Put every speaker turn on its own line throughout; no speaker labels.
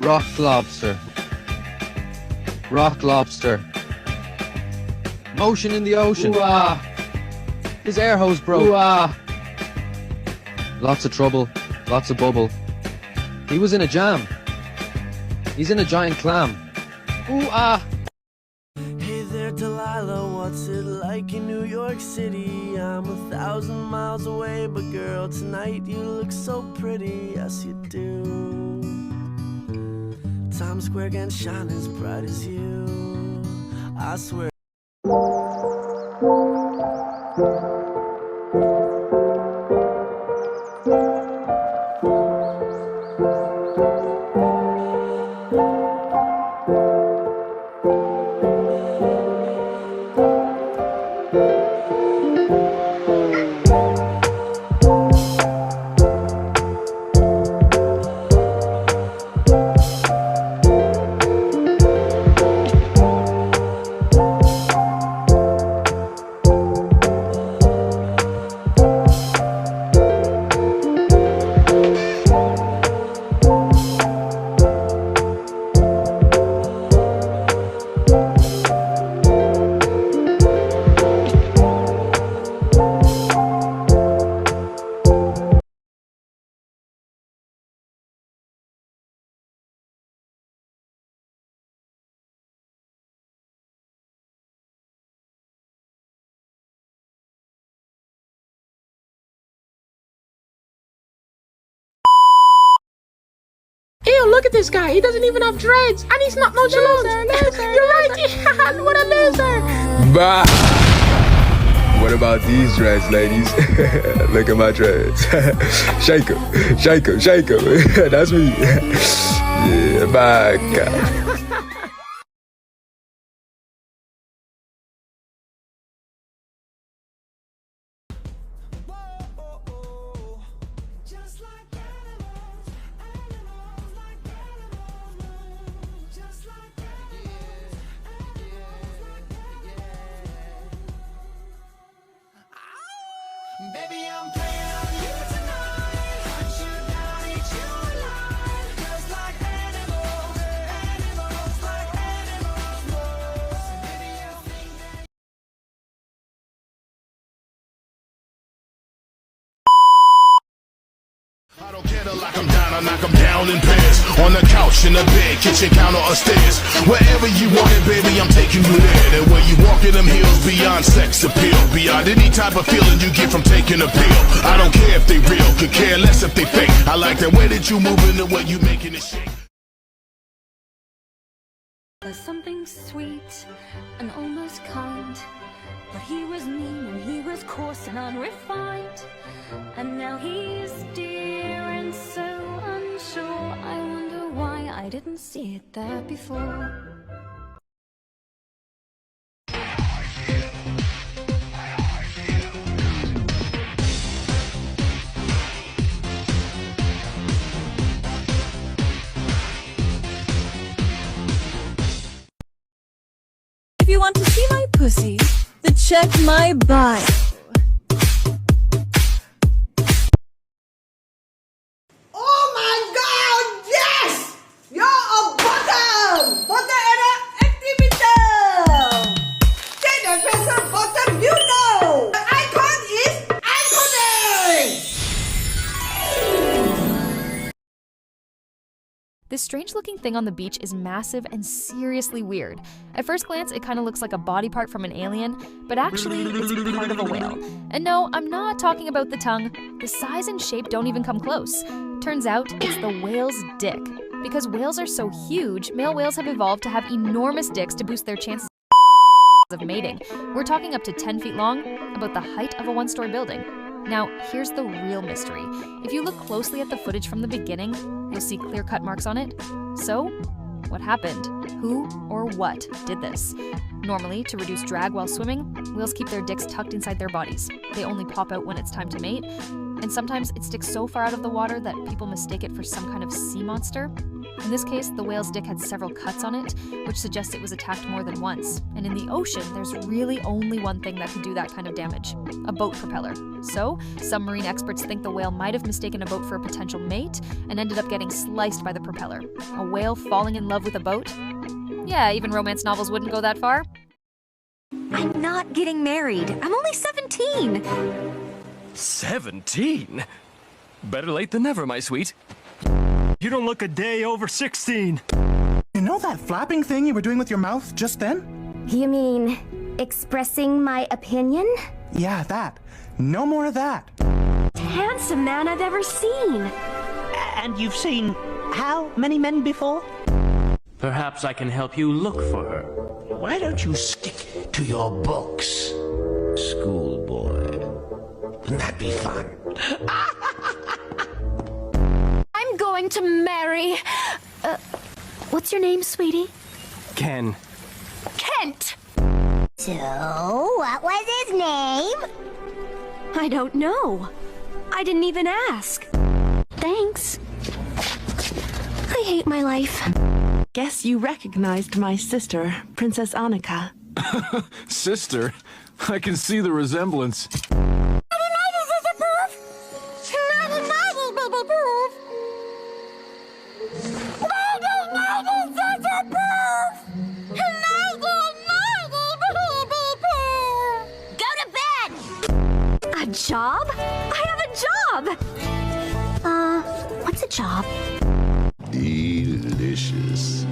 Rock lobster. Rock lobster. Motion in the ocean.
Ooh-ah.
His air hose broke.
Ooh-ah.
Lots of trouble. Lots of bubble. He was in a jam. He's in a giant clam.
Ooh-ah.
Hey there, Delilah, what's it like in New York City? I'm 1,000 miles away, but girl, tonight you look so pretty, yes you do. Times Square can shine as bright as you, I swear.
Ew, look at this guy. He doesn't even have dreads. And he's not nonchalant. You're right. Yeah, what a loser.
Bah! What about these dreads, ladies? Look at my dreads. Shake 'em, shake 'em, shake 'em. That's me. Yeah, my God.
Baby, I'm playing on you tonight. Hunt you down, eat you alive. Just like animals, animals, like animals. So baby, you think that
I don't care to lock 'em down, I knock 'em down in pairs. On the couch, in the bed, kitchen counter, or stairs. Wherever you want it, baby, I'm taking you there. And where you walk in them hills, beyond sex appeal. Beyond any type of feeling you get from taking a pill. I don't care if they real, could care less if they fake. I like the way that you moving, the way you making it shake.
There's something sweet and almost kind, but he was mean and he was coarse and unrefined. And now he's dear and so unsure. I wonder why I didn't see it there before.
If you want to see my pussy, then check my bio.
Oh my God! Yes! You're a bottom! Bottom and an activity! Take the present bottom, you know! The icon is iconic!
This strange-looking thing on the beach is massive and seriously weird. At first glance, it kind of looks like a body part from an alien, but actually, it's part of a whale. And no, I'm not talking about the tongue. The size and shape don't even come close. Turns out, it's the whale's dick. Because whales are so huge, male whales have evolved to have enormous dicks to boost their chances of mating. We're talking up to 10 feet long, about the height of a one-story building. Now, here's the real mystery. If you look closely at the footage from the beginning, you'll see clear-cut marks on it. So, what happened? Who or what did this? Normally, to reduce drag while swimming, whales keep their dicks tucked inside their bodies. They only pop out when it's time to mate, and sometimes it sticks so far out of the water that people mistake it for some kind of sea monster. In this case, the whale's dick had several cuts on it, which suggests it was attacked more than once. And in the ocean, there's really only one thing that can do that kind of damage: a boat propeller. So, some marine experts think the whale might have mistaken a boat for a potential mate and ended up getting sliced by the propeller. A whale falling in love with a boat? Yeah, even romance novels wouldn't go that far.
I'm not getting married. I'm only 17.
17? Better late than never, my sweet. You don't look a day over 16.
You know that flapping thing you were doing with your mouth just then?
You mean expressing my opinion?
Yeah, that. No more of that.
Handsome man I've ever seen.
And you've seen how many men before?
Perhaps I can help you look for her.
Why don't you stick to your books, schoolboy? Wouldn't that be fun?
I'm going to marry... what's your name, sweetie?
Ken.
Kent!
So, what was his name?
I don't know. I didn't even ask. Thanks. I hate my life.
Guess you recognized my sister, Princess Annika.
Sister? I can see the resemblance.
Go to bed!
A job? I have a job! What's a job?
Delicious.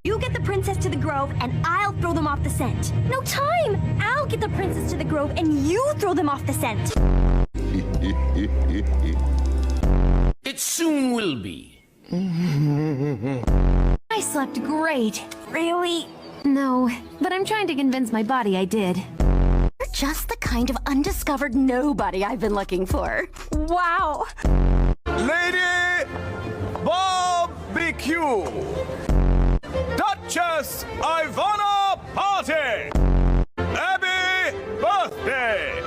You get the princess to the grove, and I'll throw them off the scent. No time! I'll get the princess to the grove, and you throw them off the scent.
It soon will be.
I slept great. Really? No, but I'm trying to convince my body I did. You're just the kind of undiscovered nobody I've been looking for. Wow!
Lady Barbecue! Duchess Ivana Party! Abby Birthday!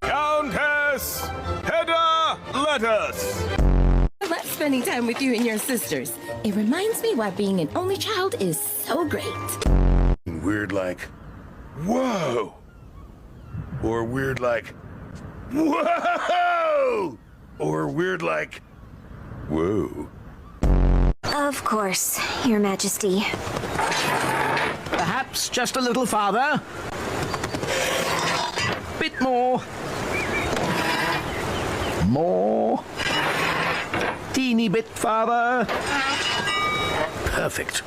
Countess Hedda Lettuce!
I love spending time with you and your sisters. It reminds me why being an only child is so great.
Weird like, whoa! Or weird like, whoa! Or weird like, whoa.
Of course, Your Majesty.
Perhaps just a little farther. Bit more. More. Teeny bit farther. Perfect.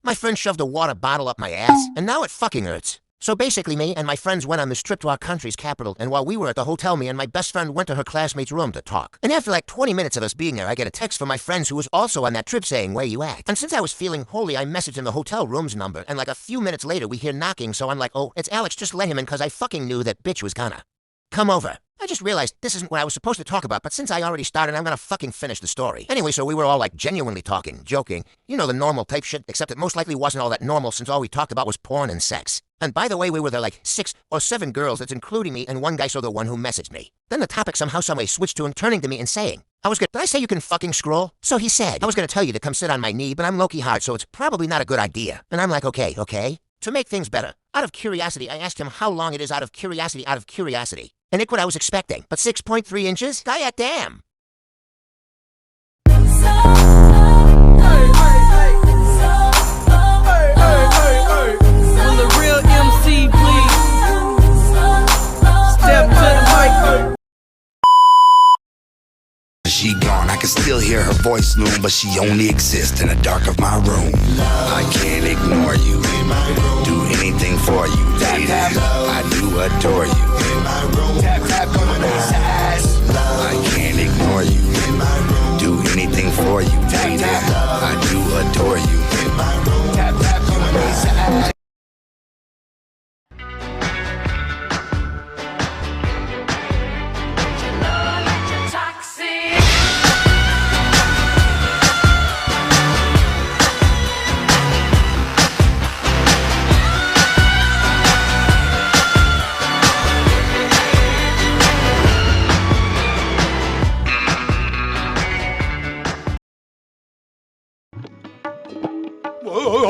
My friend shoved a water bottle up my ass, and now it fucking hurts. So basically me and my friends went on this trip to our country's capital, and while we were at the hotel, me and my best friend went to her classmate's room to talk. And after like 20 minutes of us being there, I get a text from my friends who was also on that trip saying, "Where you at?" And since I was feeling holy, I messaged him the hotel room's number, and like a few minutes later we hear knocking, so I'm like, "Oh, it's Alex, just let him in," cause I fucking knew that bitch was gonna come over. I just realized this isn't what I was supposed to talk about, but since I already started, I'm gonna fucking finish the story. Anyway, so we were all like genuinely talking, joking, you know, the normal type shit, except it most likely wasn't all that normal since all we talked about was porn and sex. And by the way, we were there like 6 or 7 girls, that's including me and one guy, so the one who messaged me. Then the topic somehow somebody switched to him turning to me and saying, did I say you can fucking scroll? So he said, I was gonna tell you to come sit on my knee, but I'm low-key hard, so it's probably not a good idea. And I'm like, okay. To make things better, out of curiosity, I asked him how long it is out of curiosity. And look what I was expecting. But 6.3 inches? Goddamn.
Will the real MC please step to the mic?
She gone, I can still hear her voice loom, but she only exists in the dark of my room. I can't ignore you, do anything for you, baby. I do adore you. I can't ignore you, do anything for you, baby. I do adore you.
我